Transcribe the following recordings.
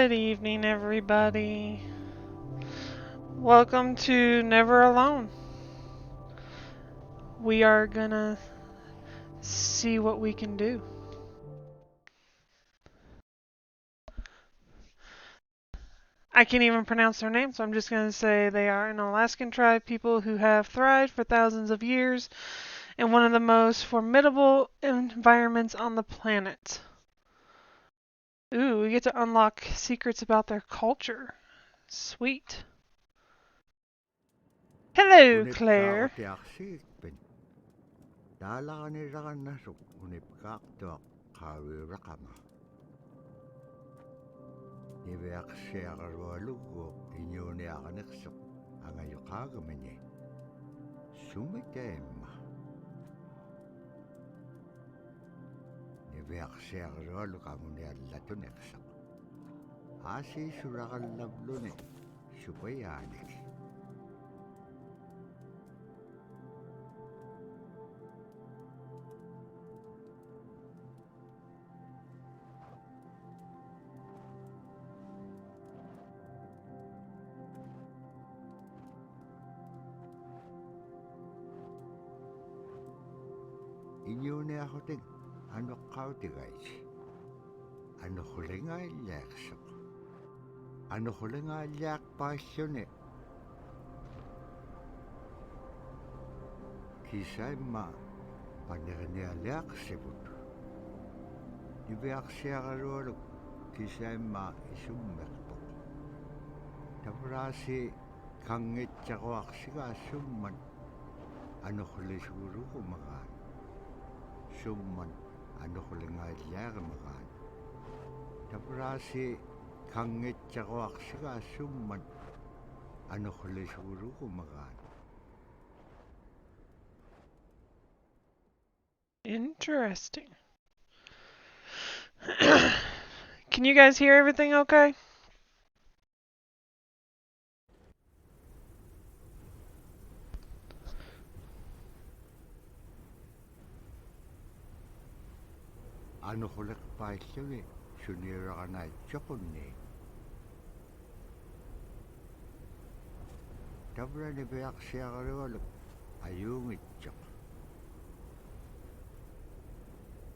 Good evening, everybody. Welcome to Never Alone. We are gonna see what we can do. I can't even pronounce their name, so I'm just gonna say they are an Alaskan tribe people who have thrived for thousands of years in one of the most formidable environments on the planet. Ooh, we get to unlock secrets about their culture. Sweet. Hello, Claire. Iñupiat ano kautigais. Ano hulinga ilaksak. Ano hulinga ilak pasyone. Kisima Ingitchuna sibut. Ibeak siagaroluk kisima isummekpo. Tabrasi kangitchawak siga summan. Ano hulisuruko magan. Summan ano hulinga ilak magan. Tabrasi kangitchawak siga summan. Ano hulisuruko magan. Interesting. Can you guys hear everything okay? Ano hulik pasyone. Sunira na chokunne. Tabra ni beak siagaroluk ayungitchak.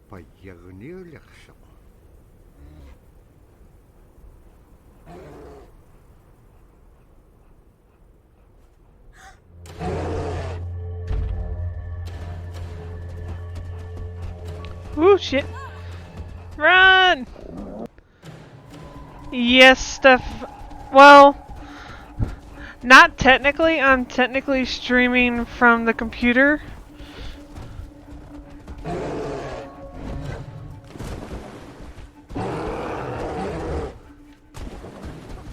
Payagniulaksak. Ooh, shit. Run! Yes, Steph. Well, not technically. I'm technically streaming from the computer.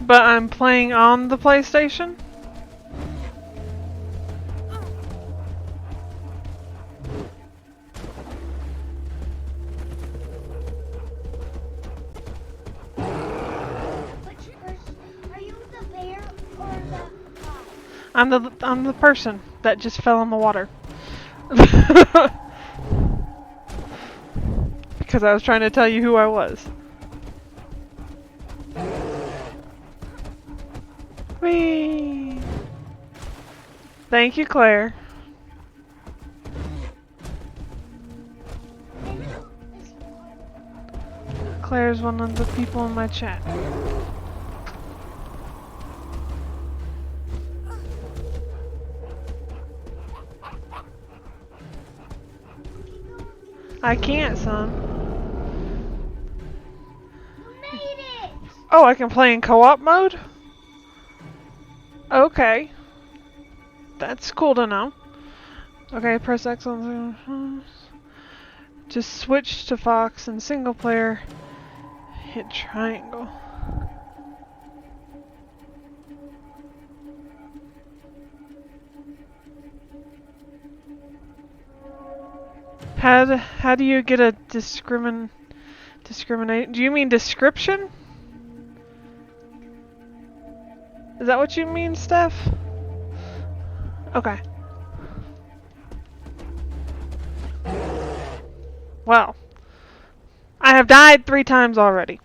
But I'm playing on the PlayStation. Are you the bear or the fox? I'm the person that just fell in the water. Because I was trying to tell you who I was. Whee! Thank you, Claire. Claire's one of the people in my chat. I can't, son. You made it! Oh, I can play in co-op mode? Okay. That's cool to know. Okay, press X on... Just switch to Fox and single player. Hit triangle. How do you get a discriminate? Do you mean description? Is that what you mean, Steph? Okay. Well, I have died 3 times already.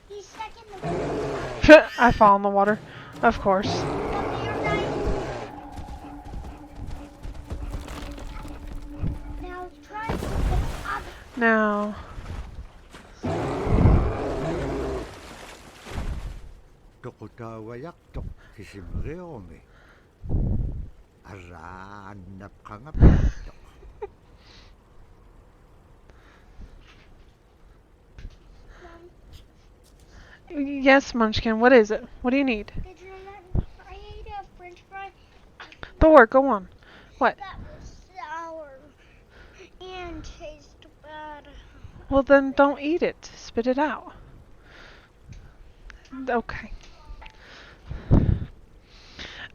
He's stuck in the water. I fall in the water. Of course. The bear died. Now try to pick up. Now, Tokutawayaktok kisimreome. Araanap kangapaktok. yes, Munchkin, what is it? What do you need? Did you remember I ate a french fry Thor, go on. What? that was sour and tasted bad? Well, then don't eat it. Spit it out. Okay.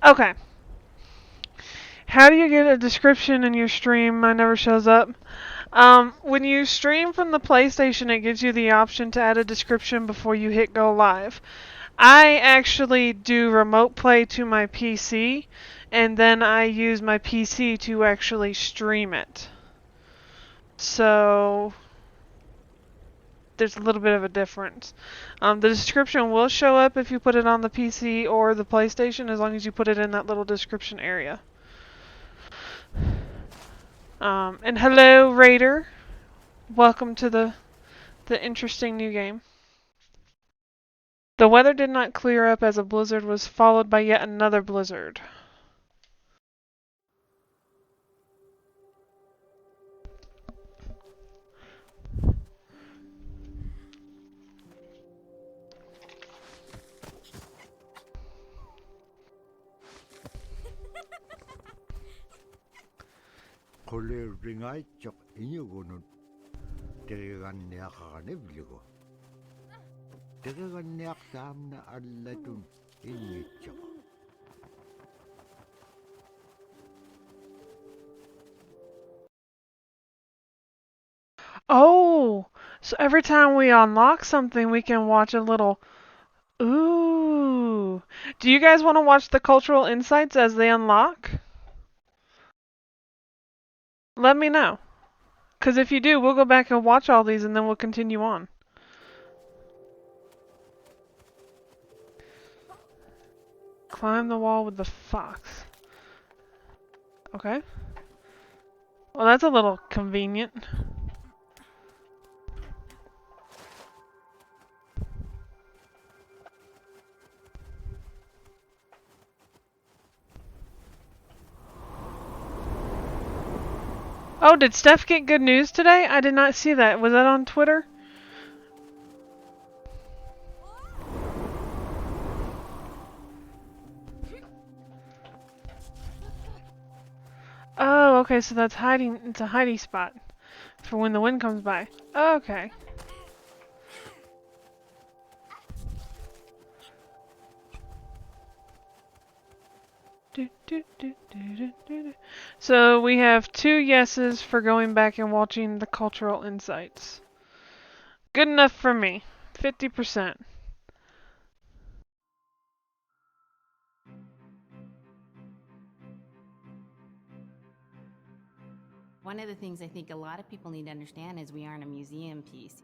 Okay. How do you get a description in your stream? Mine never shows up. When you stream from the PlayStation, it gives you the option to add a description before you hit go live. I actually do remote play to my PC, and then I use my PC to actually stream it. So there's a little bit of a difference. The description will show up if you put it on the PC or the PlayStation, as long as you put it in that little description area. And hello, Raider. Welcome to the interesting new game. The weather did not clear up as a blizzard was followed by yet another blizzard. Koleringaitjok inyugunut. Teriganniakakanevligo. Teriganniak saamna allatun ingitchuk. Oh, so every time we unlock something, we can watch a little. Ooh. Do you guys want to watch the cultural insights as they unlock? Let me know. Because if you do, we'll go back and watch all these and then we'll continue on. Climb the wall with the fox. Okay. Well, that's a little convenient. Oh, did Steph get good news today? I did not see that. Was that on Twitter? Oh, okay, so that's hiding. It's a hiding spot for when the wind comes by. Okay. So we have 2 yeses for going back and watching the cultural insights. Good enough for me. 50%. One of the things I think a lot of people need to understand is we aren't a museum piece.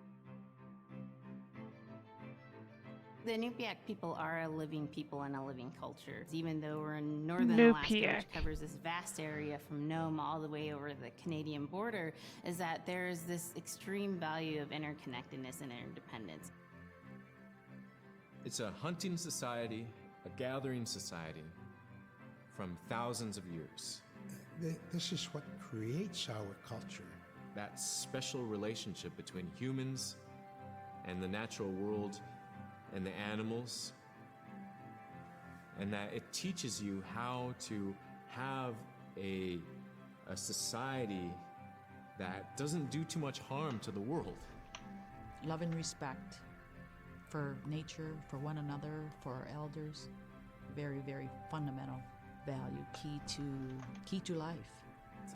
The Iñupiat people are a living people and a living culture. Even though we're in northern Alaska, which covers this vast area from Nome all the way over the Canadian border, is that there's this extreme value of interconnectedness and interdependence. It's a hunting society, a gathering society from thousands of years. This is what creates our culture. That special relationship between humans and the natural world and the animals, and that it teaches you how to have a society that doesn't do too much harm to the world. Love and respect for nature, for one another, for our elders. Very, very fundamental value, key to life.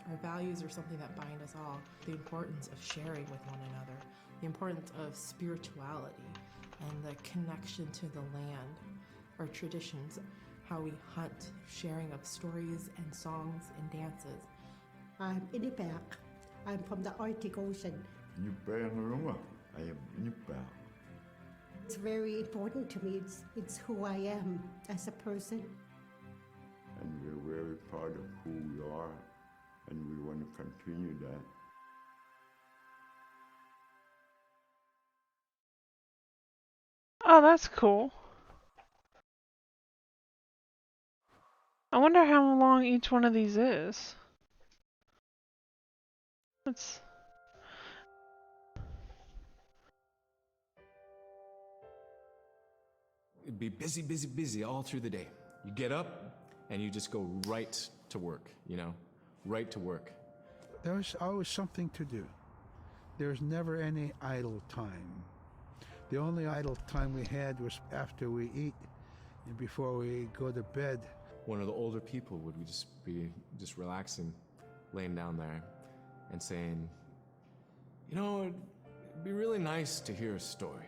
Our values are something that bind us all. The importance of sharing with one another, the importance of spirituality, and the connection to the land, our traditions, how we hunt, sharing of stories and songs and dances. I'm Iñupiat. I'm from the Arctic Ocean. I am Iñupiat. It's very important to me. It's who I am as a person. And we're very proud of who we are, and we want to continue that. Oh, that's cool. I wonder how long each one of these is. Let's... It'd be busy, busy, busy all through the day. You get up and you just go right to work, you know, right to work. There was always something to do. There was never any idle time. The only idle time we had was after we eat and before we go to bed. One of the older people would be just relaxing, laying down there and saying, you know, it'd be really nice to hear a story.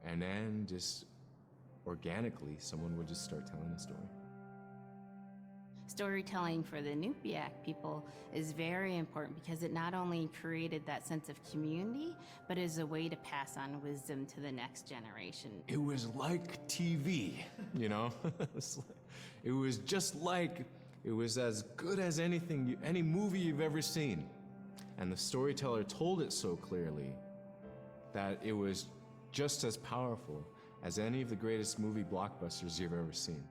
And then just organically, someone would just start telling a story. Storytelling for the Iñupiat people is very important because it not only created that sense of community, but is a way to pass on wisdom to the next generation. It was like TV, you know? It was just like, it was as good as anything, any movie you've ever seen. And the storyteller told it so clearly that it was just as powerful as any of the greatest movie blockbusters you've ever seen.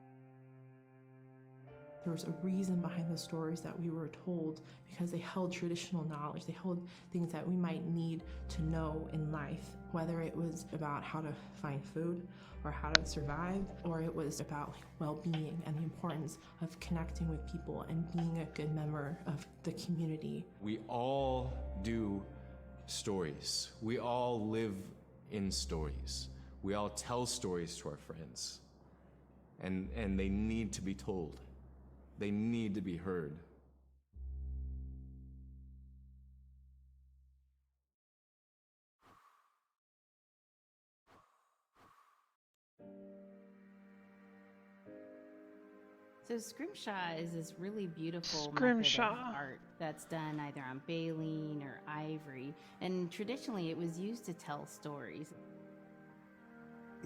There was a reason behind the stories that we were told because they held traditional knowledge. They held things that we might need to know in life, whether it was about how to find food or how to survive, or it was about well-being and the importance of connecting with people and being a good member of the community. We all do stories. We all live in stories. We all tell stories to our friends. And they need to be told. They need to be heard. So SCRIMSHAW is this really beautiful SCRIMSHAW. method of art that's done either on baleen or ivory, and traditionally it was used to tell stories.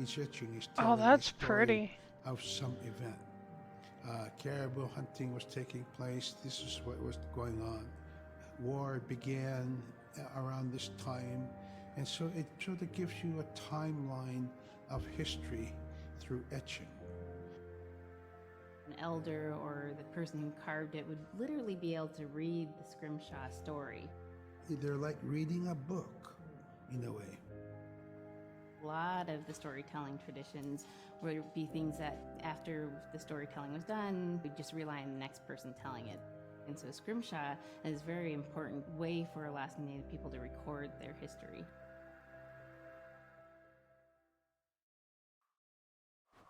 Each etching is Oh, telling that's a story pretty. of some event. Caribou hunting was taking place. This is what was going on. War began around this time, and so it sort of gives you a timeline of history through etching. An elder or the person who carved it would literally be able to read the SCRIMSHAW story. They're like reading a book, in a way. A lot of the storytelling traditions would be things that after the storytelling was done, we'd just rely on the next person telling it. And so SCRIMSHAW is a very important way for Alaskan Native people to record their history.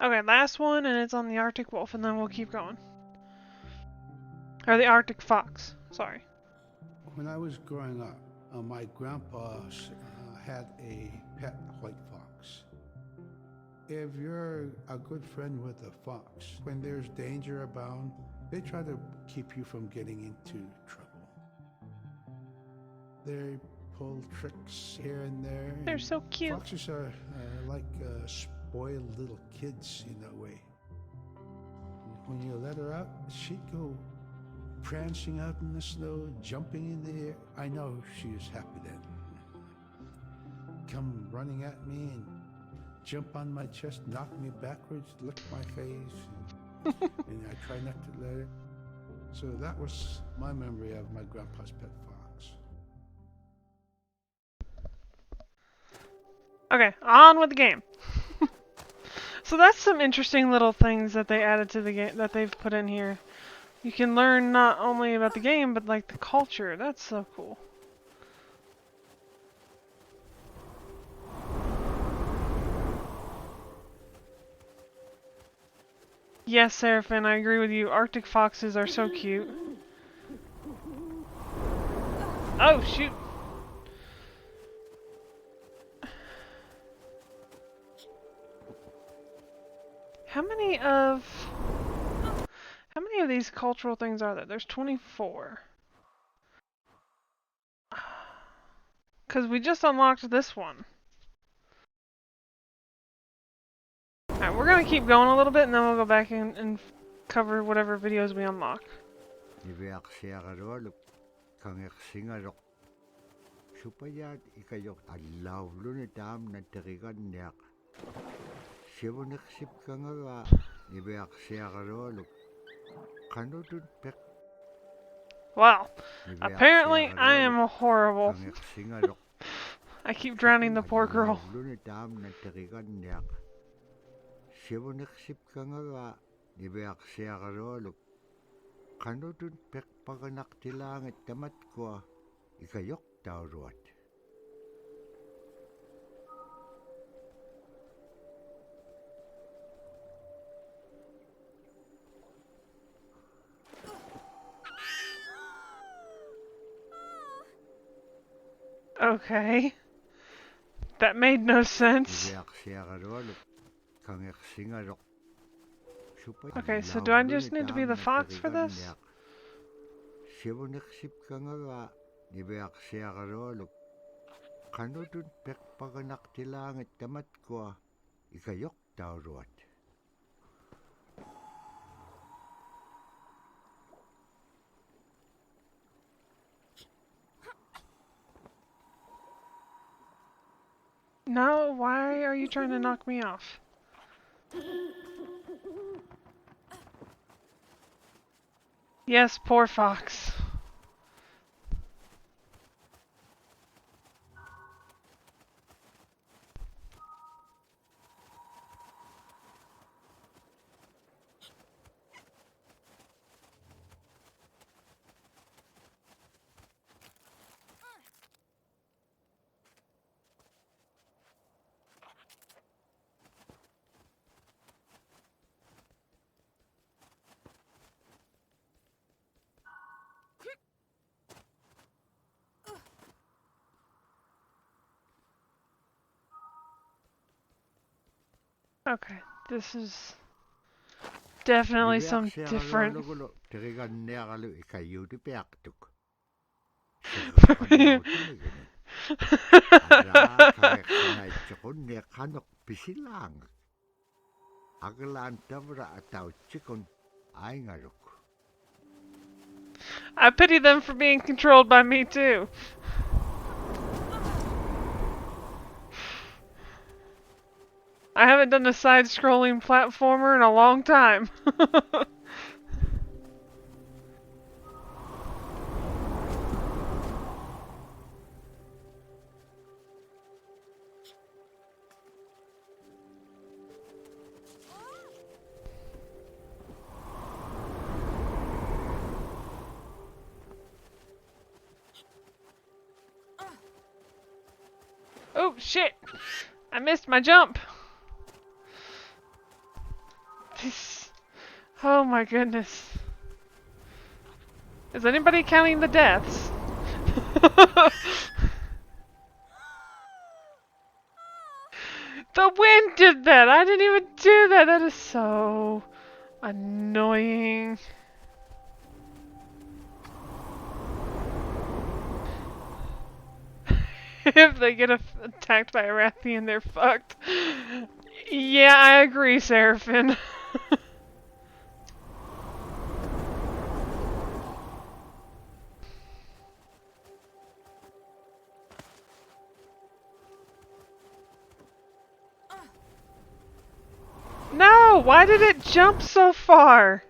Okay, last one, and it's on the Arctic wolf, and then we'll keep going. Or the Arctic fox, sorry. When I was growing up, my grandpa had a pet white fox. If you're a good friend with a fox, when there's danger abound, they try to keep you from getting into trouble. They pull tricks here and there. They're so cute. Foxes are like spoiled little kids in a way. When you let her out, she'd go prancing out in the snow, jumping in the air. I know she was happy then. Come running at me and jump on my chest, knock me backwards, lick my face, and I try not to let her. So that was my memory of my grandpa's pet fox. Okay, on with the game. So that's some interesting little things that they added to the game that they've put in here. You can learn not only about the game, but like the culture. That's so cool. Yes, Seraphin, I agree with you. Arctic foxes are so cute. Oh, shoot. How many of these cultural things are there? There's 24. Because we just unlocked this one. Alright, we're going to keep going a little bit and then we'll go back and cover whatever videos we unlock. Wow. Apparently, I am horrible. I keep drowning the poor girl. Okay. That made no sense. Okay, so do I just need to be the fox for this? No, why are you trying to knock me off? Yes, poor fox. Okay, this is definitely some different. I pity them for being controlled by me too. I haven't done a side-scrolling platformer in a long time. Oh shit! I missed my jump. Oh my goodness. Is anybody counting the deaths? The wind did that! I didn't even do that! That is so annoying. If they get attacked by a Rathian, they're fucked. Yeah, I agree, Seraphim. No! Why did it jump so far?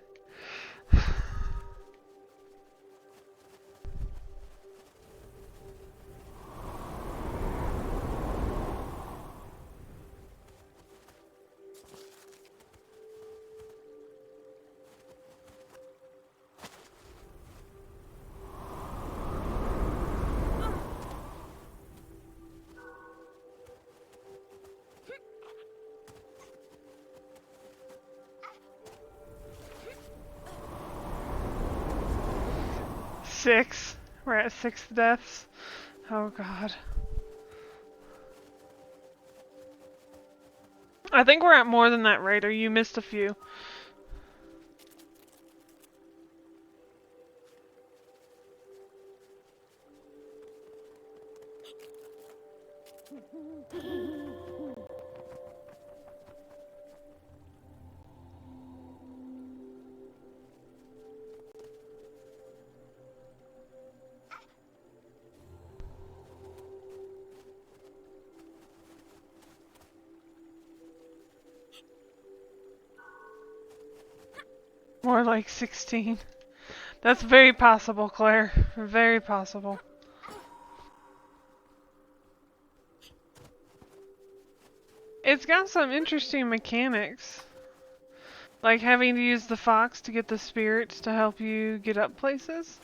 Six. We're at 6 deaths. Oh god. I think we're at more than that, Raider. You missed a few. More like 16. That's very possible, Claire. Very possible. It's got some interesting mechanics. Like having to use the fox to get the spirits to help you get up places.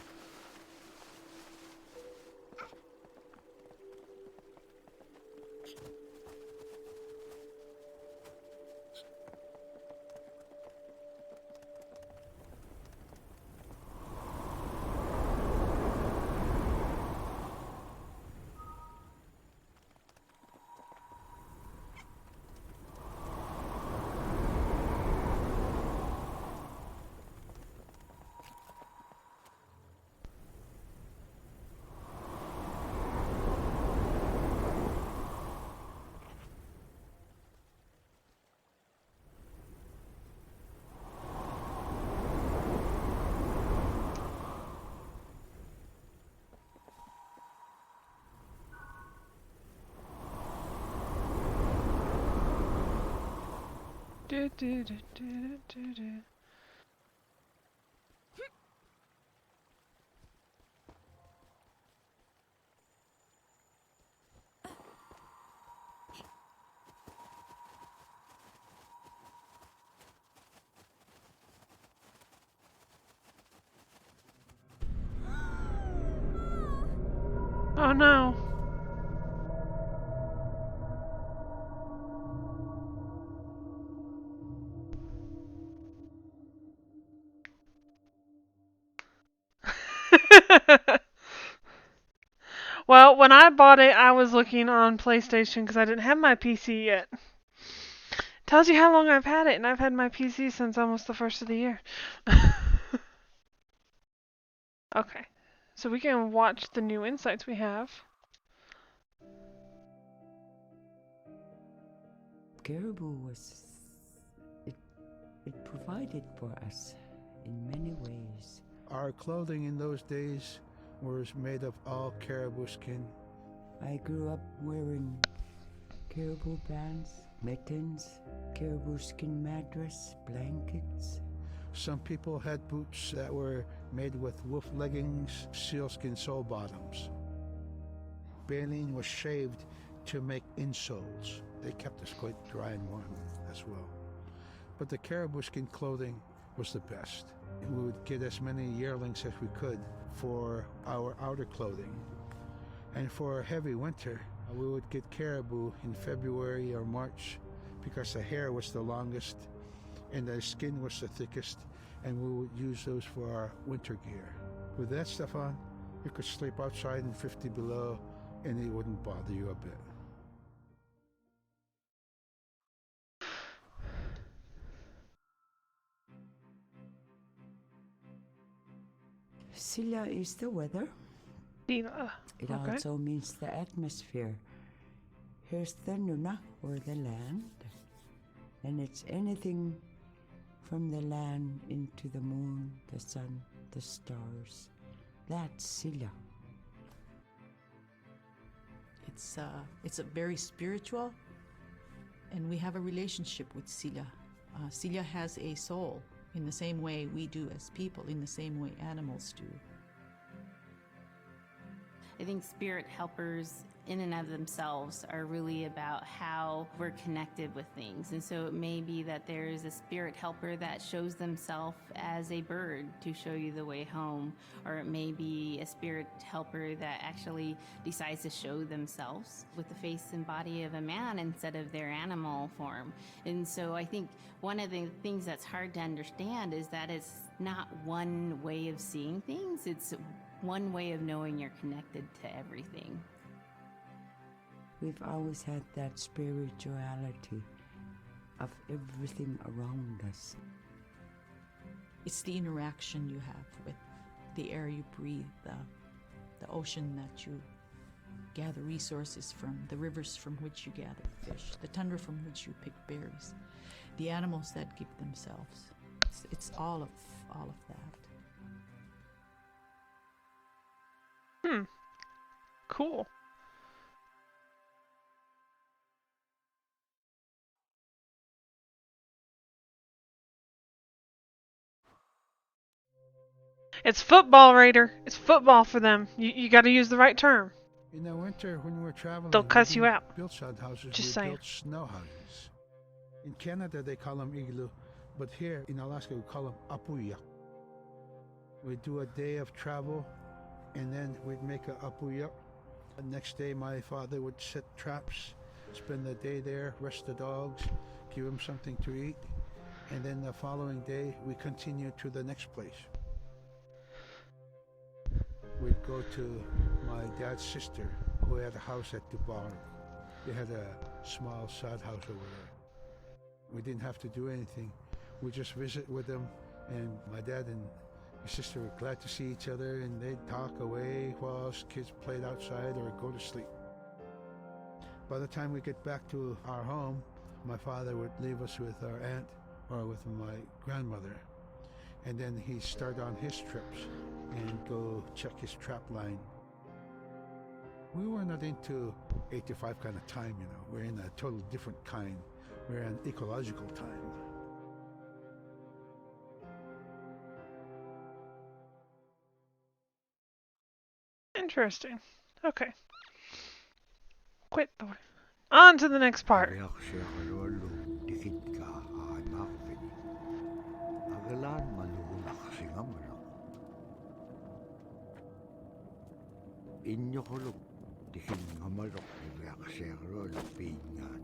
Do, do, do, do, do, do. Oh no. Well, when I bought it, I was looking on PlayStation because I didn't have my PC yet. Tells you how long I've had it, and I've had my PC since almost the first of the year. Okay, so we can watch the new insights we have. Caribou it provided for us in many ways. Our clothing in those days was made of all caribou skin. I grew up wearing caribou pants, mittens, caribou skin mattress, blankets. Some people had boots that were made with wolf leggings, sealskin sole bottoms. Baleen was shaved to make insoles. They kept us quite dry and warm as well. But the caribou skin clothing was the best. We would get as many yearlings as we could for our outer clothing. And for a heavy winter, we would get caribou in February or March because the hair was the longest and the skin was the thickest, and we would use those for our winter gear. With that stuff on, you could sleep outside in 50 below and it wouldn't bother you a bit. Silla is the weather. Dina. It Okay. also means the atmosphere. Here's the Nuna, or the land. And it's anything from the land into the moon, the sun, the stars. That's Silla. It's a very spiritual, and we have a relationship with Silla. Silla has a soul in the same way we do as people, in the same way animals do. I think spirit helpers in and of themselves are really about how we're connected with things. And so it may be that there is a spirit helper that shows themselves as a bird to show you the way home, or it may be a spirit helper that actually decides to show themselves with the face and body of a man instead of their animal form. And so I think one of the things that's hard to understand is that it's not one way of seeing things, it's one way of knowing you're connected to everything. We've always had that spirituality of everything around us. It's the interaction you have with the air you breathe, the ocean that you gather resources from, the rivers from which you gather fish, the tundra from which you pick berries, the animals that give themselves. It's all of that. Cool. It's football, Raider. It's football for them. You got to use the right term. In the winter, when we're traveling, They'll cuss you out. Build sod houses. Just we saying. built snow houses. In Canada, they call them igloo, but here in Alaska, we call them apuya. We'd do a day of travel, and then we'd make a apuya. The next day, my father would set traps, spend the day there, rest the dogs, give them something to eat, and then the following day, we continue to the next place. We'd go to my dad's sister, who had a house at Dubai. They had a small sod house over there. We didn't have to do anything. We just visit with them, and my dad and my sister were glad to see each other, and they'd talk away while us kids played outside or go to sleep. By the time we get back to our home, my father would leave us with our aunt or with my grandmother, and then he'd start on his trips and go check his trap line. We were not into 8 to 5 kind of time, you know. We're in a total different kind. We're in ecological time. Interesting. Okay. Quit. On to the next part. Iñukuluk dikin ngamalok ibeaksero pingan.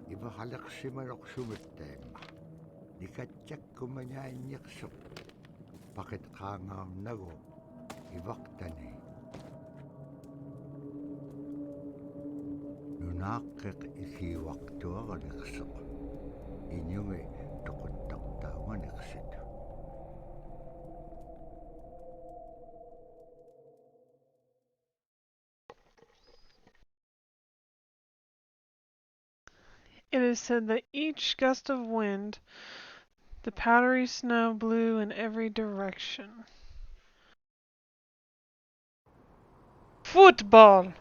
Iba halaksimalok sumitema. Dikatyak kumanya inyaksok. Pakit kangam nago. Ibaktani. Nunakik ikiwaktua kaniksok. Inyungi tukutaktawan niksit. It is said that each gust of wind, the powdery snow blew in every direction. Football!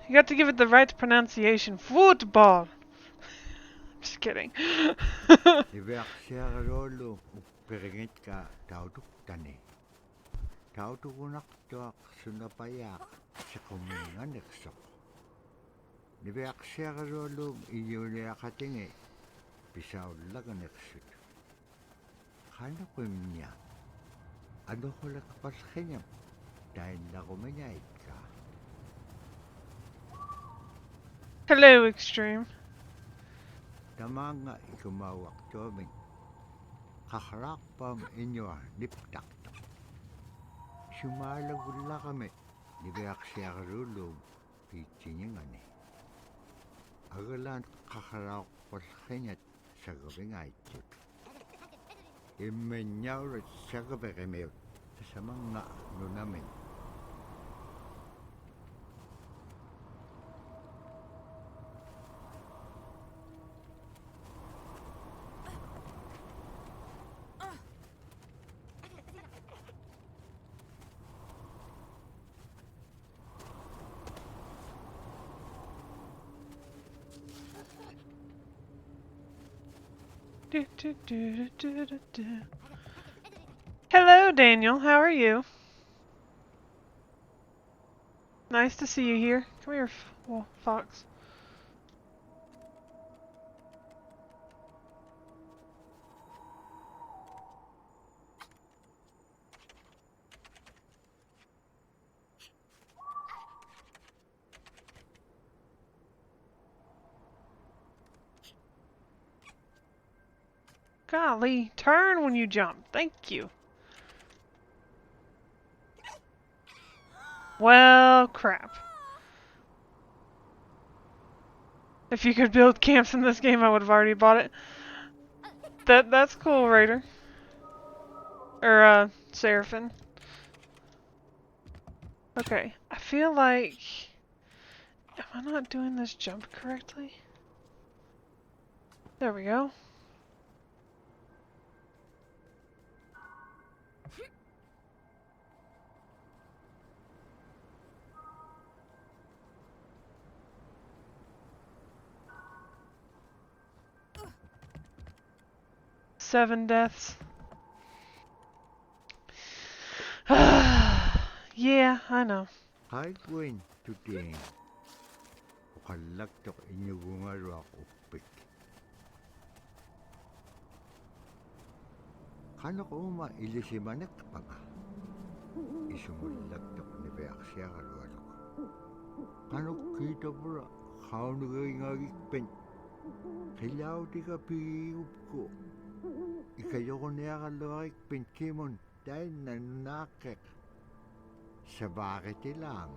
You got to give it the right pronunciation. Football! Just kidding. Ibeaksero upperingit ka tautuktani. Tautukunak tuak sunapayak sa kumingan niksok. Nibeaksero iyuliakatingi pisaw lagan niksut. Kano kumnya? Ano ko lakpas kanyam? Dahil na kumanyait ka. Hello, Extreme. Tama nga ikumawak tuming. Kakarak pam inyo niptaktak. Sumalagula kami. Nibeaksero pichinyingani. Agalan kakarak pas kanyat sa gabing aitit. Imenyaw sa gabing mail sa mga nunamin. Hello, Daniel. How are you? Nice to see you here. Come here, fox. Golly, turn when you jump. Thank you. Well, crap. If you could build camps in this game, I would have already bought it. That's cool, Raider. Or, Seraphim. Okay, I feel like... Am I not doing this jump correctly? There we go. Seven deaths. Yeah, I know. Hi, Gwen, today. Kalak to inyubunga rock upik. Kano ko ilisimanek pa nga. Isumulak to ni Beaxia karuan ko. Kano kita pura, kau nagayangagik pen. Kailaw di ka piyup ko. Ikayo ko niya kalawag pen kimon dahil nanakek. Sa bakit ilang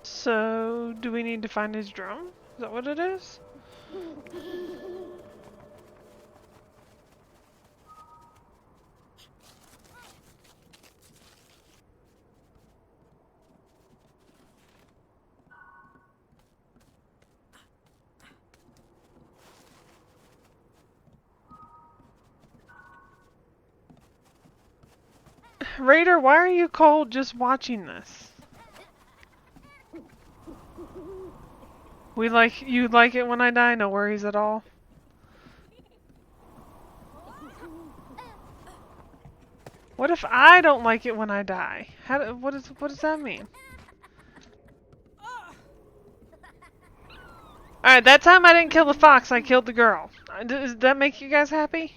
So, do we need to find his drum? Is that what it is? Raider, why are you cold just watching this? You like it when I die? No worries at all. What if I don't like it when I die? What does that mean? Alright, that time I didn't kill the fox, I killed the girl. Does that make you guys happy?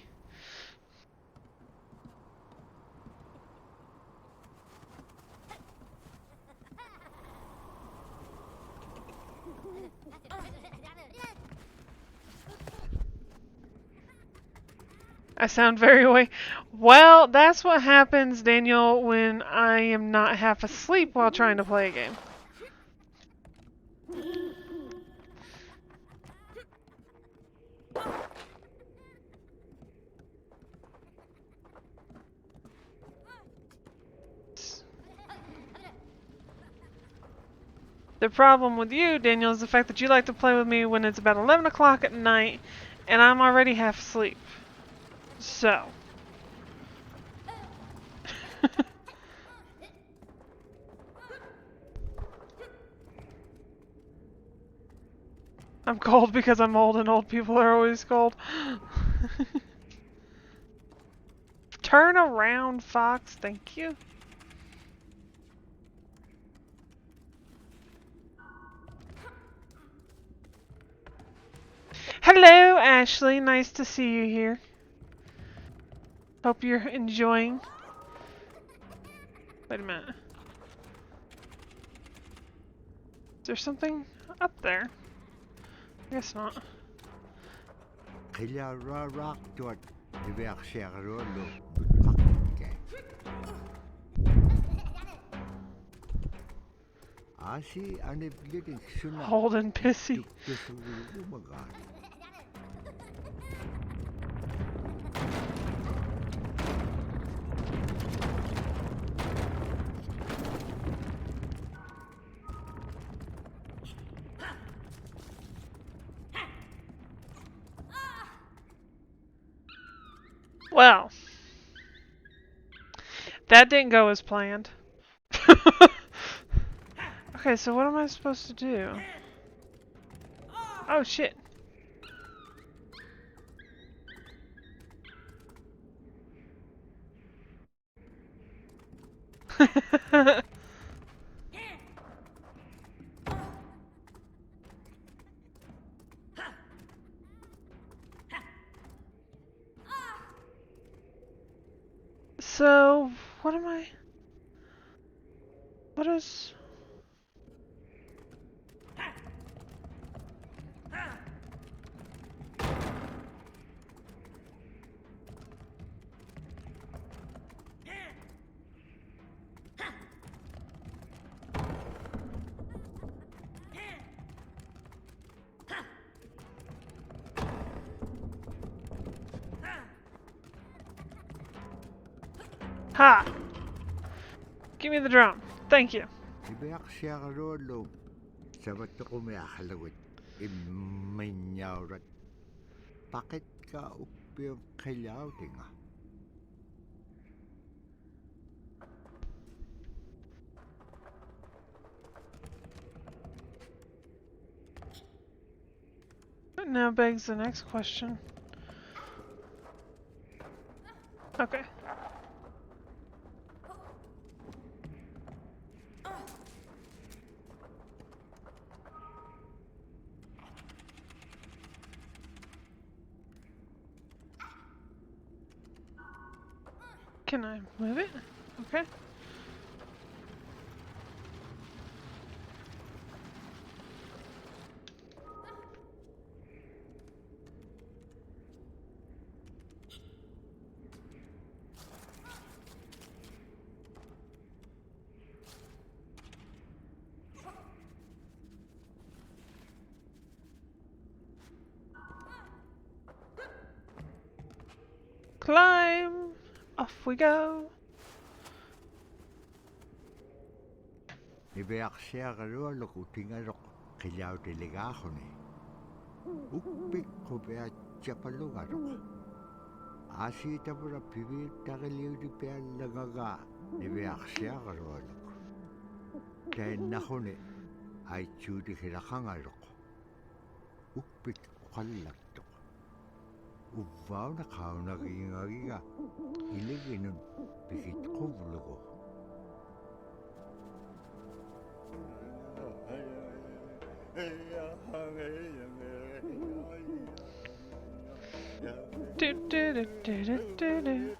I sound very awake. Well, that's what happens, Daniel, when I am not half asleep while trying to play a game. The problem with you, Daniel, is the fact that you like to play with me when it's about 11 o'clock at night and I'm already half asleep. So. I'm cold because I'm old and old people are always cold. Turn around, Fox. Thank you. Hello, Ashley. Nice to see you here. Hope you're enjoying. Wait a minute. Is there something up there? I guess not. Hold and pissy. Well, that didn't go as planned. Okay, so what am I supposed to do? Oh shit. So, what am I? What is... Ha! Give me the drum. Thank you. Ibeak siya karolo. Sabat ko may akalawit. Imenyawrat. Bakit ka upiyong kailaw tinga? That now begs the next question. Okay. Can I move it? Okay. Climb! Off we go! Ibeak siya karolo kutingarok. Kailaw tiligaho ni. Upik ko beat siya palungarok. Asi tabura pibir takiliw di peal lagaga. Ibeak siya karolo. Kaya nako ni ay chudi kirakangarok. Upik ko kalak to. Uvaw na kao nagingagiga. Iligin nun pikit ko bulugo. Do do do do do do do.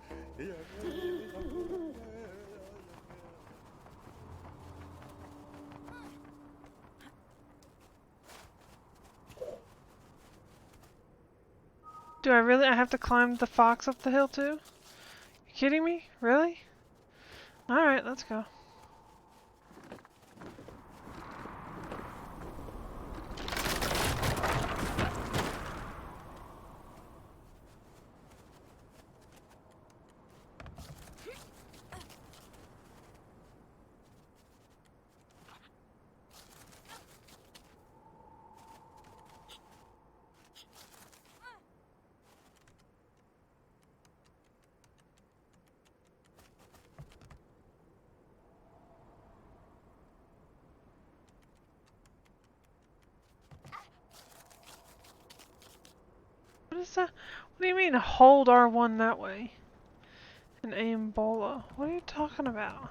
Do I really? I have to climb the fox up the hill too? You kidding me? Really? Alright, let's go. What is that? What do you mean hold R1 that way? And aim BOLA? What are you talking about?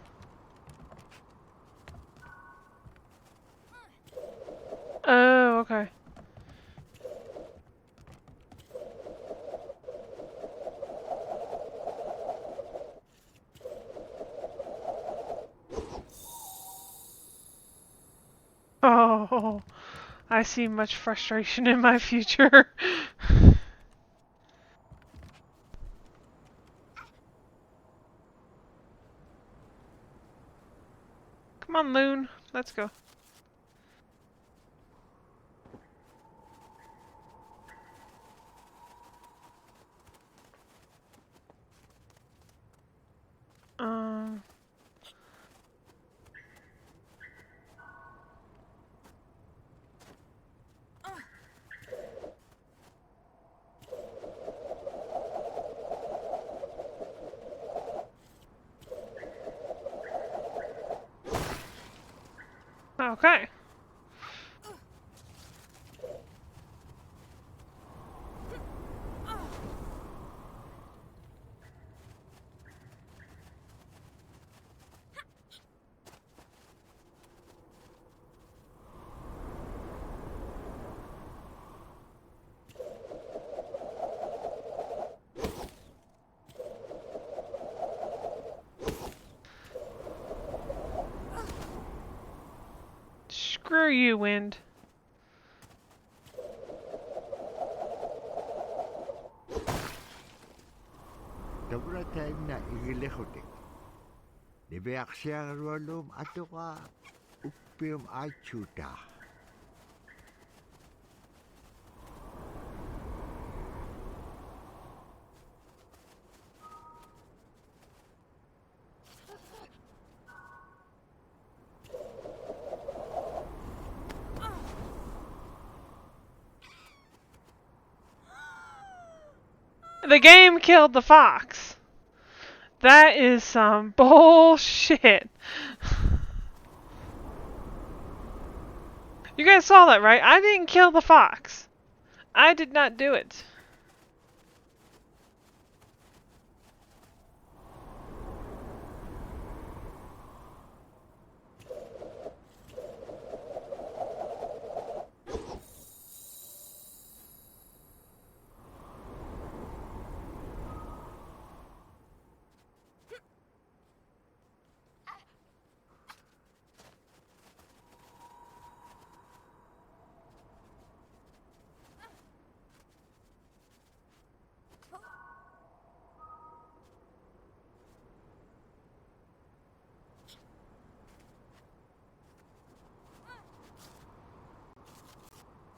Oh, okay. Oh, I see much frustration in my future. Come on, Moon. Let's go. Okay. you, wind? Tabra time na igilehote. Debe aksiarualum atoka upium achuta. The game killed the fox. That is some bullshit. You guys saw that, right? I didn't kill the fox. I did not do it.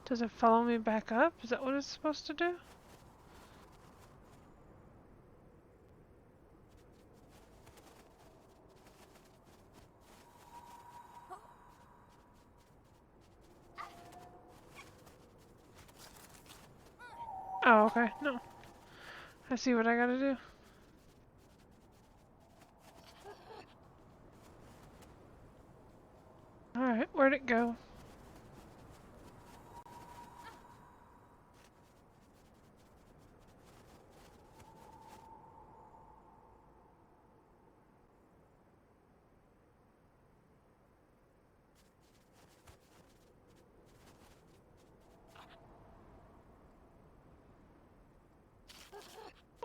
Does it follow me back up? Is that what it's supposed to do? Oh, okay. No. I see what I gotta do. Alright, where'd it go?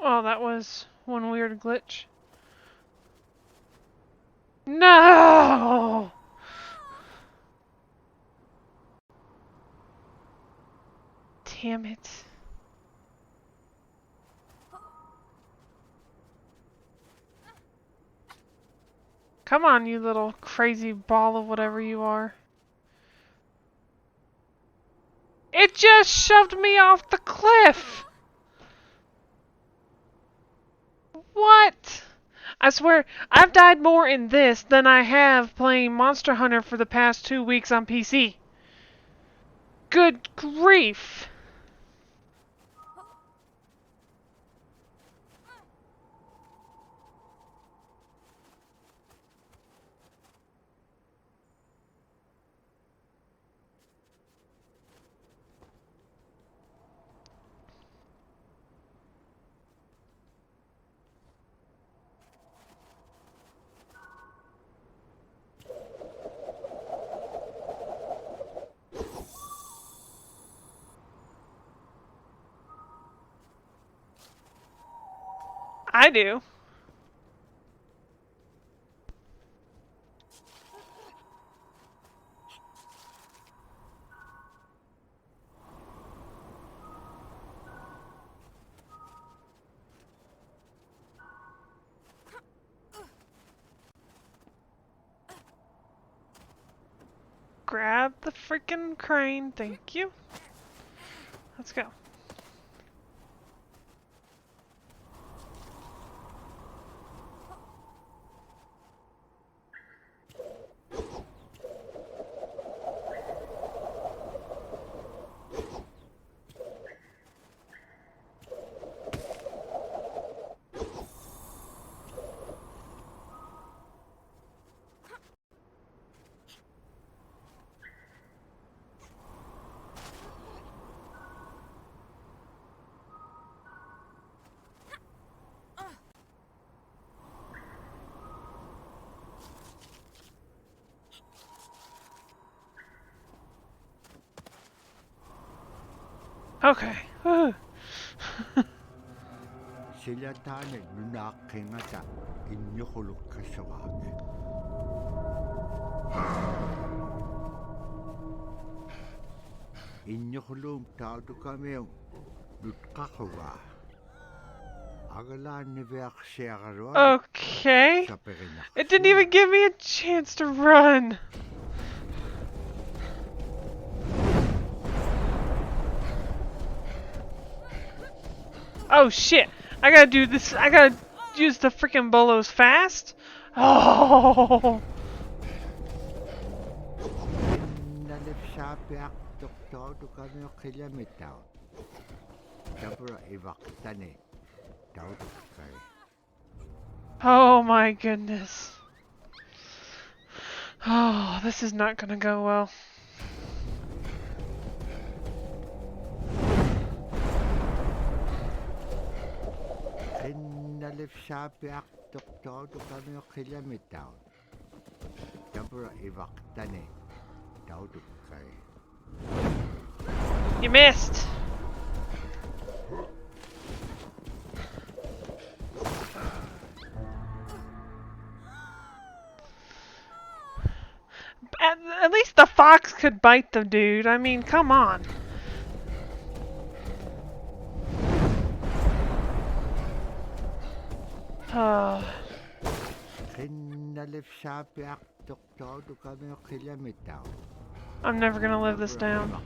Oh, that was one weird glitch. No! Damn it. Come on, you little crazy ball of whatever you are. It just shoved me off the cliff! What? I swear, I've died more in this than I have playing Monster Hunter for the past 2 weeks on PC. Good grief! I do. Grab the freaking crane, thank you. Let's go. Okay. Sila tanig nunakingata inyukuluk kasawag. Iñukulum tautu kami lutkakawa. Agalan ni veak siagarwa. Okay. It didn't even give me a chance to run. Oh shit. I gotta do this. I gotta use the freaking bolos fast. Oh. Nalipsapiak tautu kami kilometer. Dabra ivaktane tautu kai. Oh my goodness. Oh, this is not gonna go well. Nalipsapiak tautu kami kilometer. Dabra ivaktane tautu kai. You missed. At least the fox could bite the dude. I mean, come on. I'm never gonna live this down.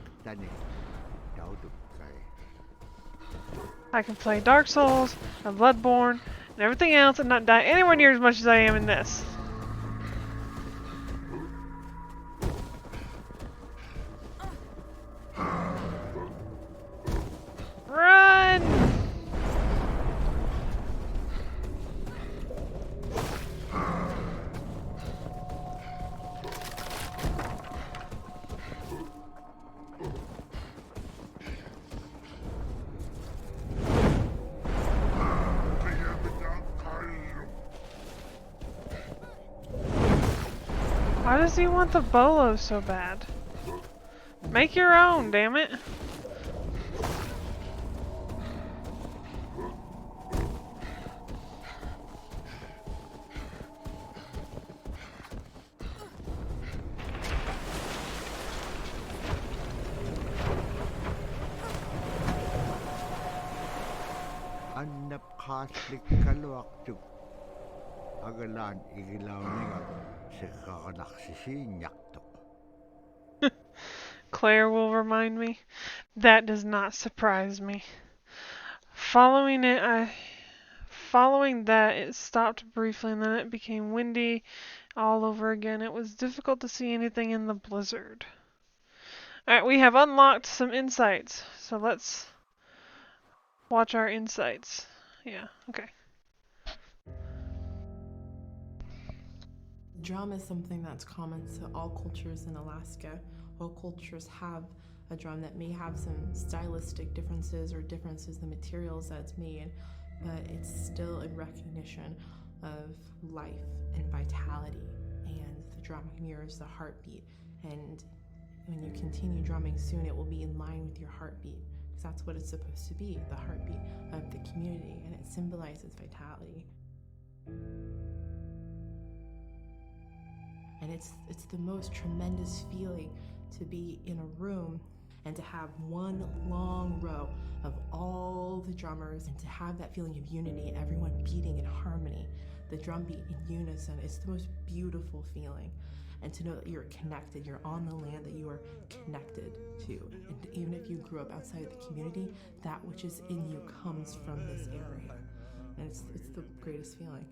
I can play Dark Souls, and Bloodborne, and everything else and not die anywhere near as much as I am in this. Run! Why does he want the bolo so bad? Make your own, damn it. Agalan igilaw niya sa kakalaksisiin yakto. Claire will remind me. That does not surprise me. Following that, it stopped briefly and then it became windy all over again. It was difficult to see anything in the blizzard. Alright, we have unlocked some insights. So let's watch our insights. Yeah, okay. Drum is something that's common to all cultures in Alaska. All cultures have a drum that may have some stylistic differences or differences in the materials that it's made, but it's still in recognition of life and vitality. And the drum mirrors the heartbeat. And when you continue drumming soon, it will be in line with your heartbeat, because that's what it's supposed to be, the heartbeat of the community, and it symbolizes vitality. And it's the most tremendous feeling to be in a room and to have one long row of all the drummers and to have that feeling of unity and everyone beating in harmony, the drum beat in unison. It's the most beautiful feeling. And to know that you're connected, you're on the land that you are connected to. And even if you grew up outside of the community, that which is in you comes from this area. And it's the greatest feeling.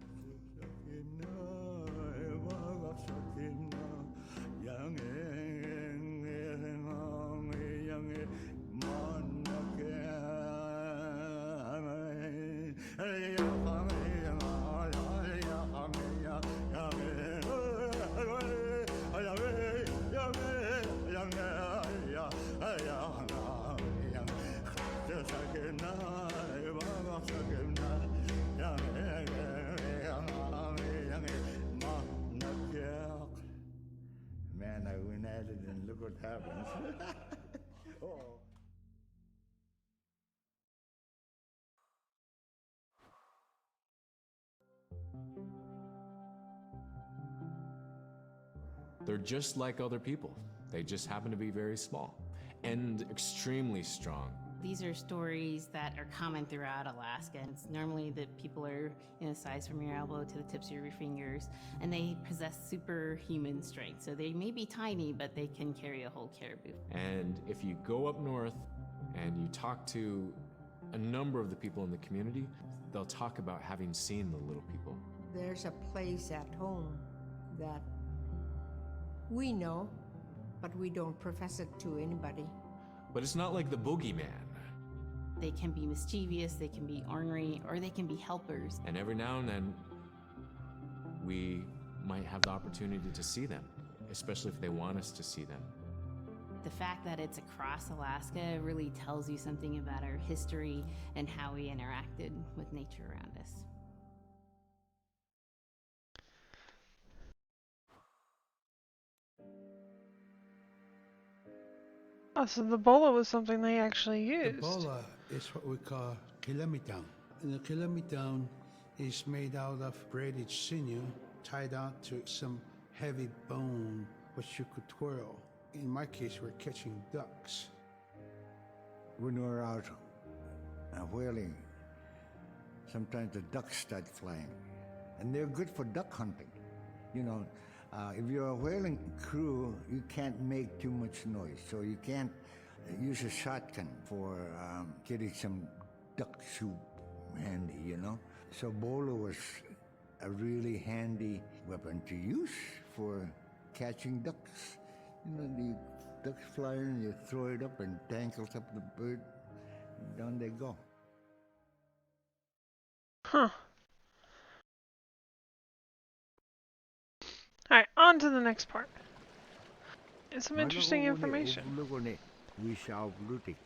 Man, I went at it and look what happens. Oh. They're just like other people. They just happen to be very small. end extremely strong. These are stories that are common throughout Alaska. It's normally that people are in a size from your elbow to the tips of your fingers, and they possess superhuman strength. So they may be tiny, but they can carry a whole caribou. And if you go up north and you talk to a number of the people in the community, they'll talk about having seen the little people. There's a place at home that we know, but we don't profess it to anybody. But it's not like the boogeyman. They can be mischievous, they can be ornery, or they can be helpers. And every now and then, we might have the opportunity to see them, especially if they want us to see them. The fact that it's across Alaska really tells you something about our history and how we interacted with nature around us. Oh, so the BOLA was something they actually used. The BOLA is what we call kilometang. And the kilometang is made out of braided sinew tied out to some heavy bone which you could twirl. In my case, we're catching ducks. When we're out whaling, sometimes the ducks start flying. And they're good for duck hunting. You know, if you're a whaling crew, you can't make too much noise. So you can't use a shotgun for getting some duck soup handy, you know. So BOLA was a really handy weapon to use for catching ducks. You know, the ducks fly in, you throw it up and tangles up the bird, and down they go. Huh. Alright, on to the next part. It's some interesting information. We shall blutig.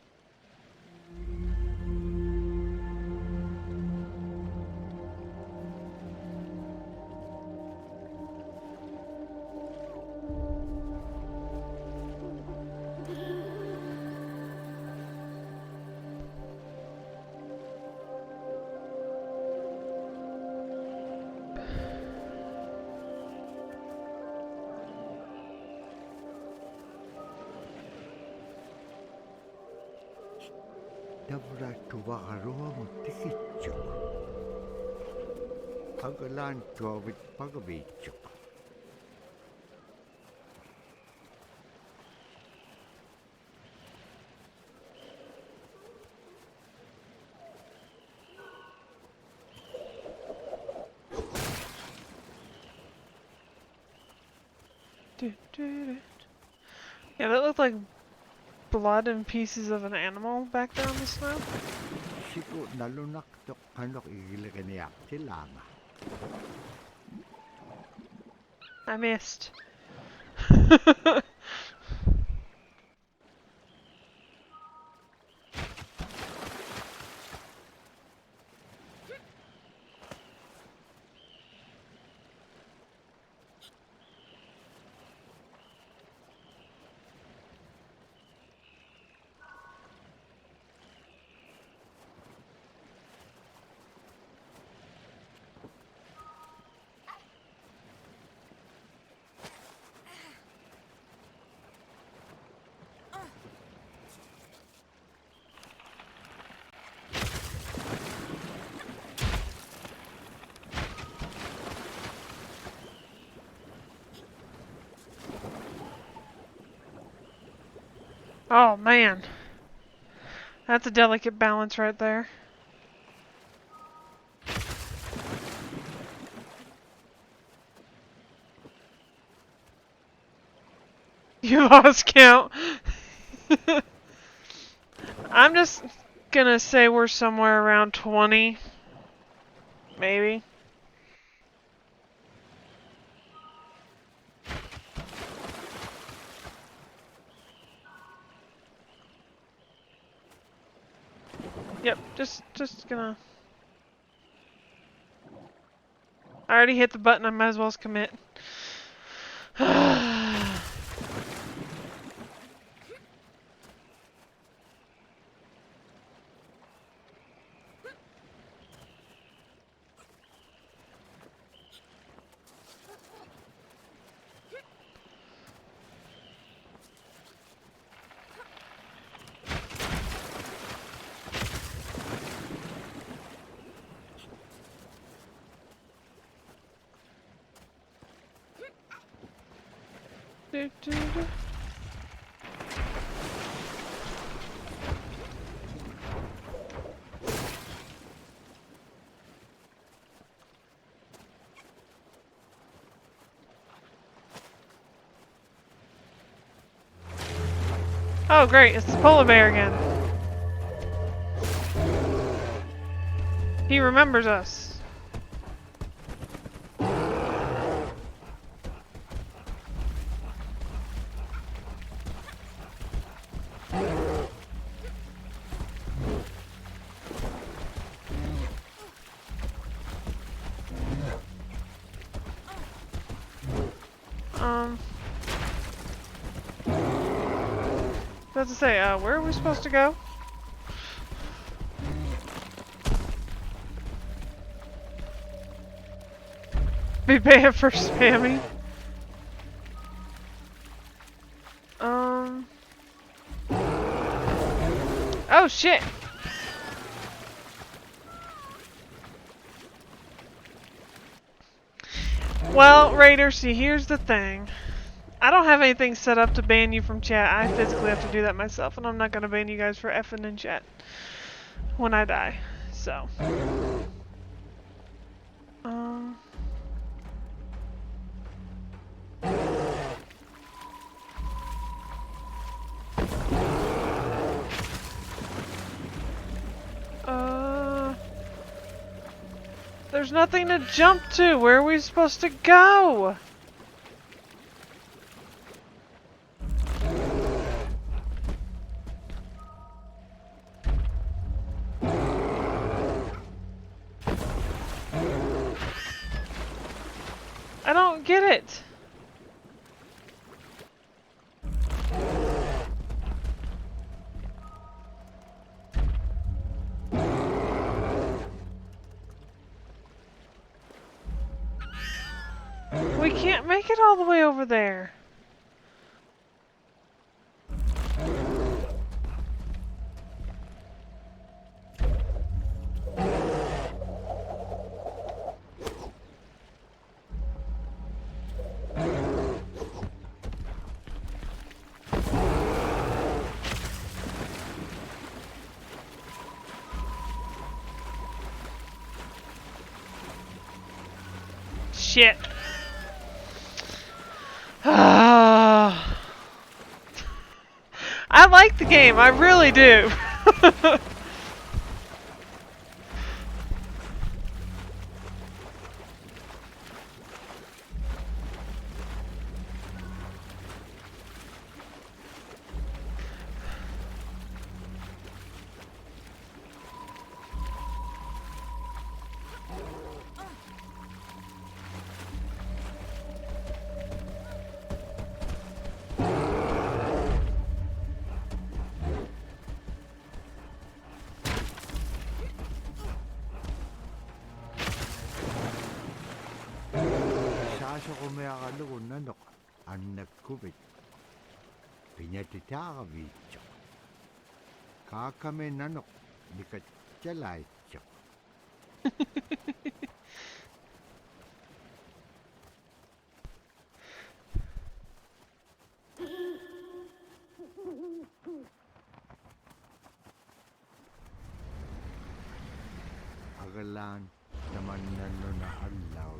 Dabra tuwakaroa mo tikitchuk. Agalan tuwawit pagabitchuk. Yeah, that looked like blood and pieces of an animal back there on the snow. Siku nalunak to kanok igilakaniyak silanga. I missed. Oh man, that's a delicate balance right there. You lost count. I'm just gonna say we're somewhere around 20, maybe. Yep, just gonna... I already hit the button, I might as well commit. Do, do, do. Oh great, it's the polar bear again. He remembers us. About to say, where are we supposed to go? Be banned for spamming. Oh shit! Well, Raider, see, here's the thing. I don't have anything set up to ban you from chat. I physically have to do that myself, and I'm not gonna ban you guys for effing in chat when I die. So. There's nothing to jump to. Where are we supposed to go? I don't get it. We can't make it all the way over there. Shit. I like the game, I really do. Kakame nanok nikachalaicho. Agalan naman nano na alaw.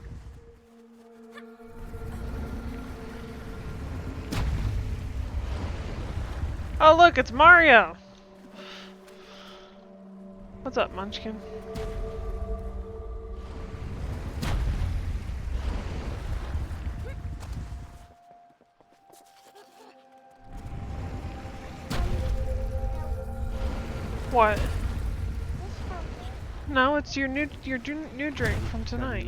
Oh look, it's Mario! What's up, Munchkin? What? No, it's your new drink from tonight.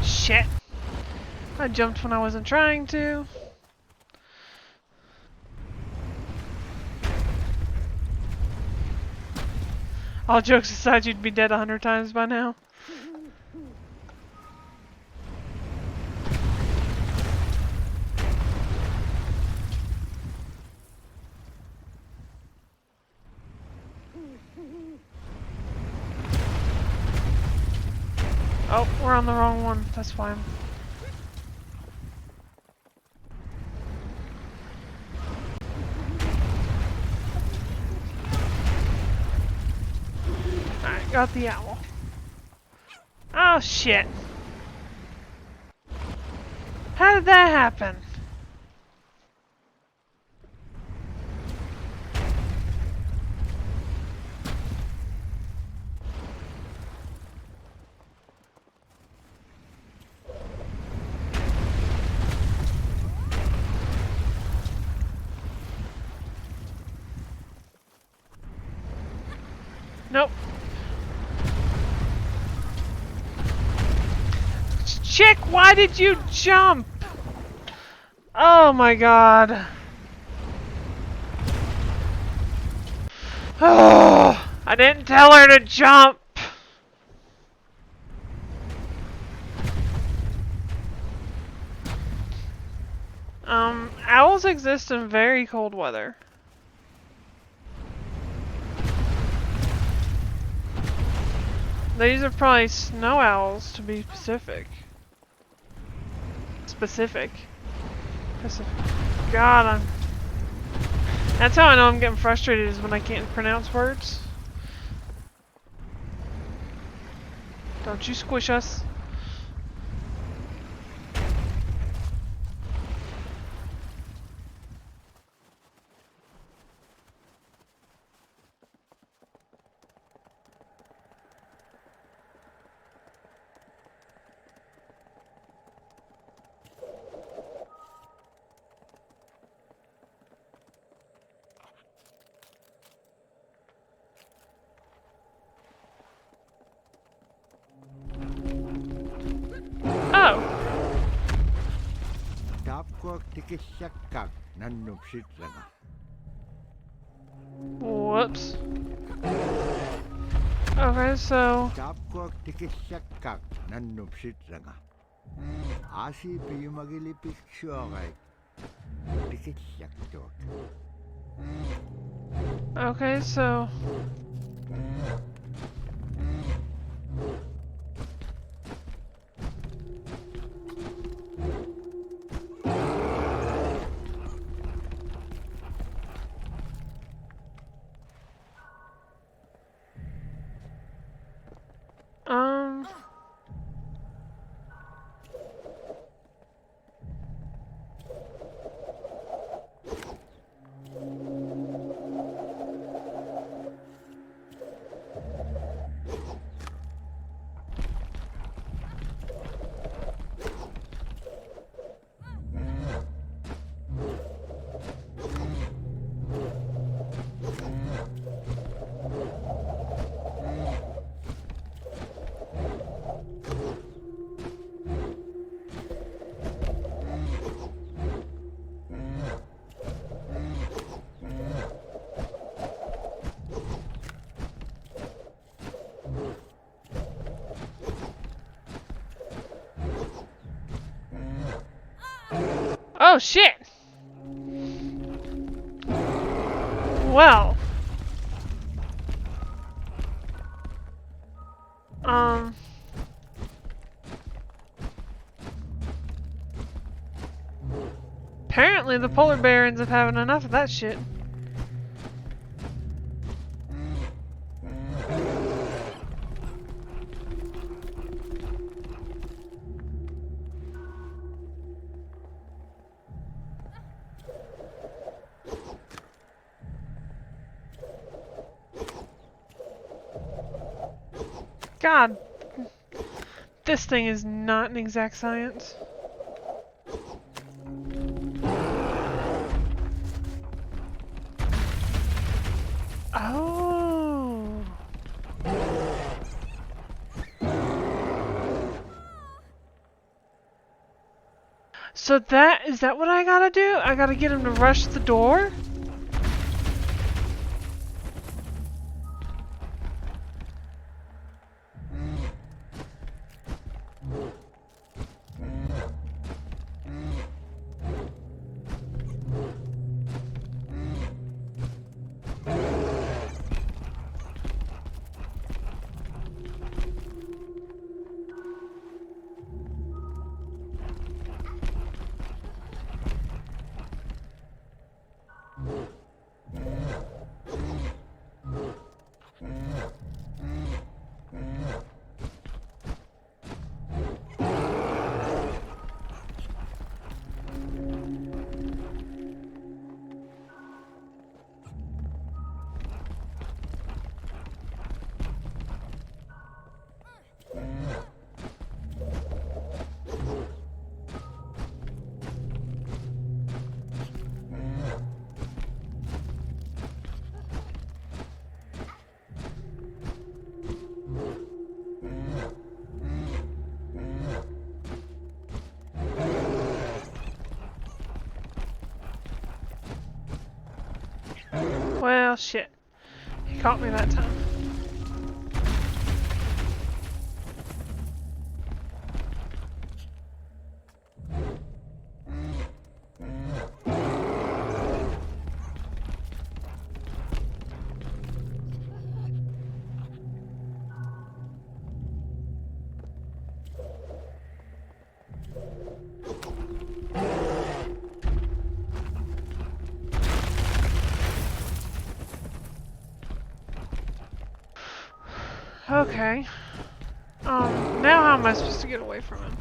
Shit. I jumped when I wasn't trying to. All jokes aside, you'd be dead 100 times by now. Oh, we're on the wrong one. That's fine. Alright, got the owl. Oh shit. How did that happen? Nope. Chick, why did you jump? Oh my god. Oh, I didn't tell her to jump. Owls exist in very cold weather. These are probably snow owls, to be specific. God, that's how I know I'm getting frustrated, is when I can't pronounce words. Don't you squish us. Whoops. Okay, so... Okay, so... Oh shit! Well. Apparently the polar bear ends up having enough of that shit. God, this thing is not an exact science. Oh. So is that what I gotta do? I gotta get him to rush the door? Well, shit. He caught me that time. Okay. Now how am I supposed to get away from him?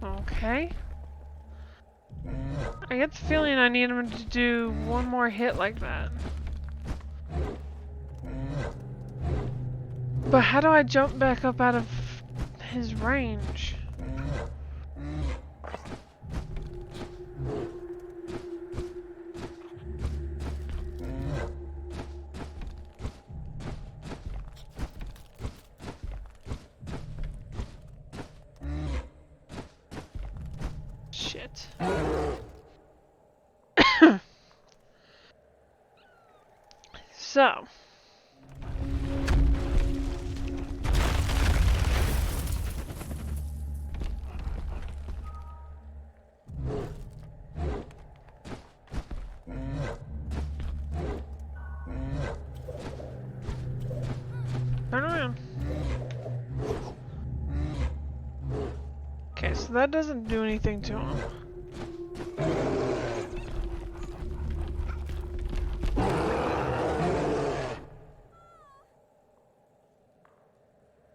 Okay. I get the feeling I need him to do one more hit like that. But how do I jump back up out of his range? Shit. So. Turn around. Okay, so that doesn't do anything to him.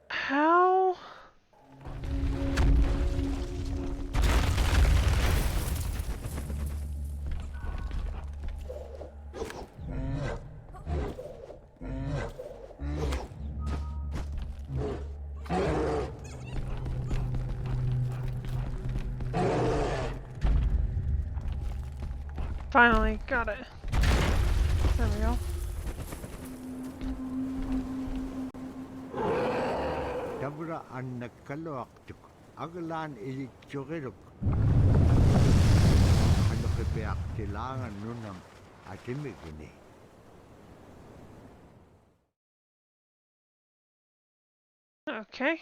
How? Finally, got it. There we go. Tabra anna kaloaktuk. Agalan ilitsugiruk. Ano kipiak tilangan nunang atimigini. Okay.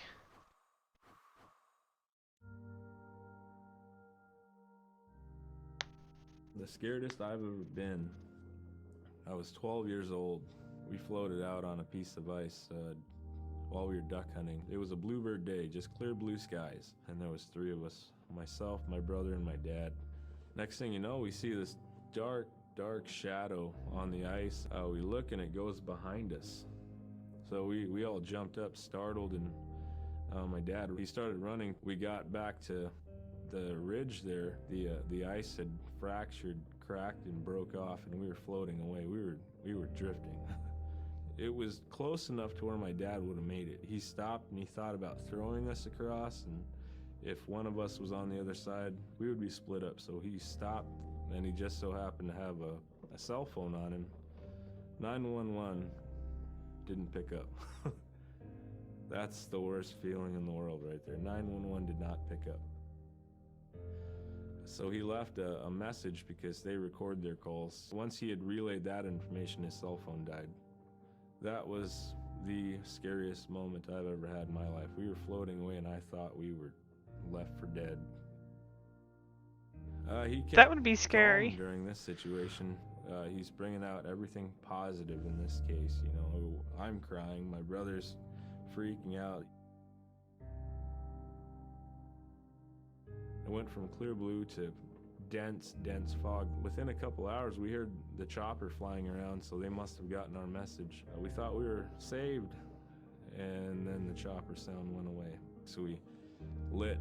The scaredest I've ever been. I was 12 years old. We floated out on a piece of ice while we were duck hunting. It was a bluebird day, just clear blue skies. And there was 3 of us, myself, my brother, and my dad. Next thing you know, we see this dark shadow on the ice. We look and it goes behind us. So we all jumped up, startled, and my dad, he started running. We got back to the ridge there. The ice had fractured, cracked, and broke off, and we were floating away. We were drifting. It was close enough to where my dad would have made it. He stopped and he thought about throwing us across, and if one of us was on the other side, we would be split up. So he stopped, and he just so happened to have a cell phone on him. 911 didn't pick up. That's the worst feeling in the world right there. 911 did not pick up. So he left a message because they record their calls. Once he had relayed that information, his cell phone died. That was the scariest moment I've ever had in my life. We were floating away and I thought we were left for dead. That would be scary. During this situation, he's bringing out everything positive in this case. You know, I'm crying, my brother's freaking out. It went from clear blue to dense fog. Within a couple hours, we heard the chopper flying around, so they must have gotten our message. We thought we were saved, and then the chopper sound went away. So we lit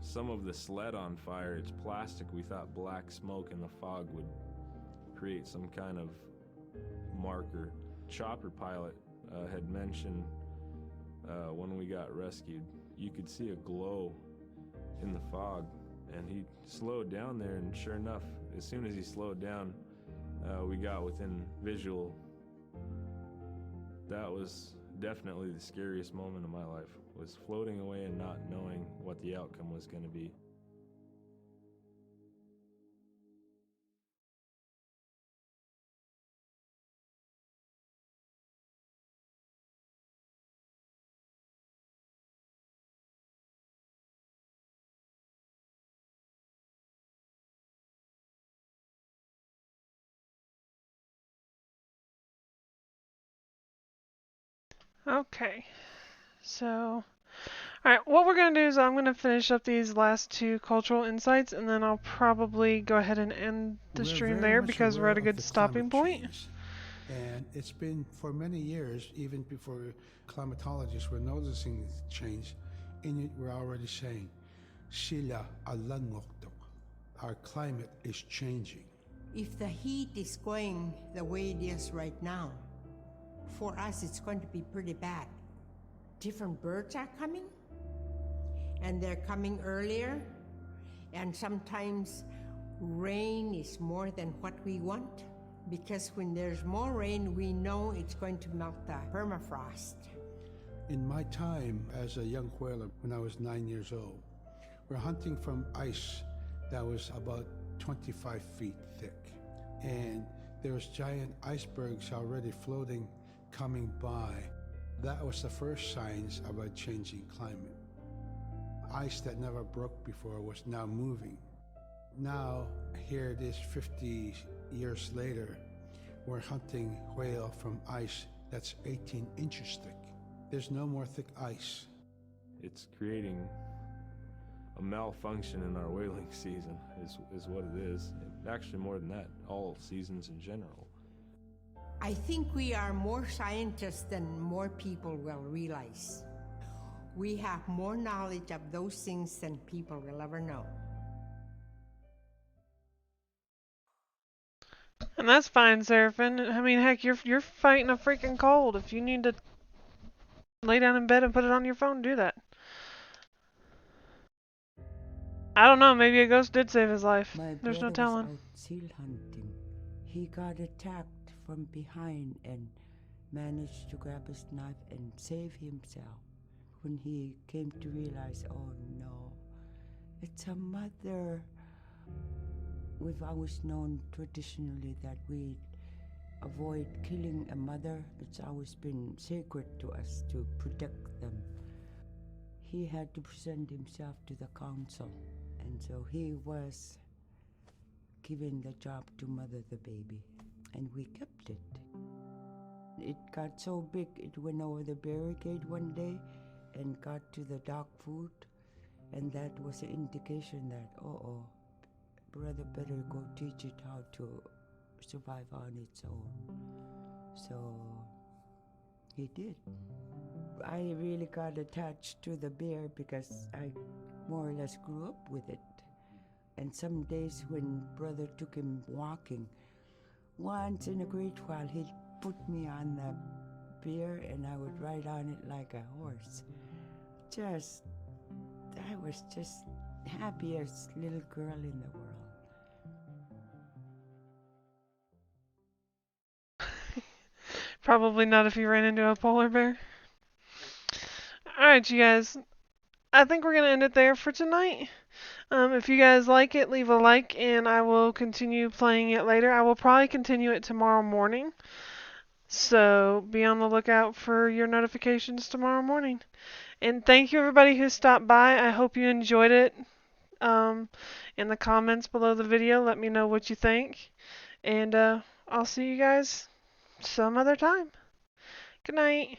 some of the sled on fire. It's plastic. We thought black smoke in the fog would create some kind of marker. Chopper pilot had mentioned when we got rescued, you could see a glow in the fog, and he slowed down there, and sure enough, as soon as he slowed down, we got within visual That was definitely the scariest moment of my life, was floating away and not knowing what the outcome was going to be. Okay, so, alright, what we're going to do is I'm going to finish up these last two cultural insights, and then I'll probably go ahead and end the stream there because we're at a good stopping point. And it's been for many years, even before climatologists were noticing the change, Inuit were already saying, Sila alangokto. Our climate is changing. If the heat is going the way it is right now, for us it's going to be pretty bad. Different birds are coming, and they're coming earlier, and sometimes rain is more than what we want, because when there's more rain, we know it's going to melt the permafrost. In my time as a young whaler, when I was 9 years old, we're hunting from ice that was about 25 feet thick. And there was giant icebergs already floating, coming by. That was the first signs of a changing climate. Ice that never broke before was now moving. Now, here it is 50 years later, we're hunting whale from ice that's 18 inches thick. There's no more thick ice. It's creating a malfunction in our whaling season, is what it is. And actually, more than that, all seasons in general. I think we are more scientists than more people will realize. We have more knowledge of those things than people will ever know. And that's fine, Seraphim. I mean, heck, you're fighting a freaking cold. If you need to lay down in bed and put it on your phone, do that. I don't know, maybe a ghost did save his life. There's no telling. My brother was out seal hunting. He got attacked from behind and managed to grab his knife and save himself. When he came to realize, oh no, it's a mother. We've always known traditionally that we avoid killing a mother. It's always been sacred to us to protect them. He had to present himself to the council, and so he was given the job to mother the baby, and we kept it. It got so big it went over the barricade one day and got to the dog food, and that was an indication that, brother better go teach it how to survive on its own. So he did. I really got attached to the bear because I more or less grew up with it. And some days when brother took him walking, once in a great while he'd put me on the bear and I would ride on it like a horse. I was just happiest little girl in the world. Probably not if you ran into a polar bear. Alright, you guys. I think we're going to end it there for tonight. If you guys like it, leave a like, and I will continue playing it later. I will probably continue it tomorrow morning. So be on the lookout for your notifications tomorrow morning. And thank you everybody who stopped by. I hope you enjoyed it. In the comments below the video, let me know what you think. And I'll see you guys some other time. Good night.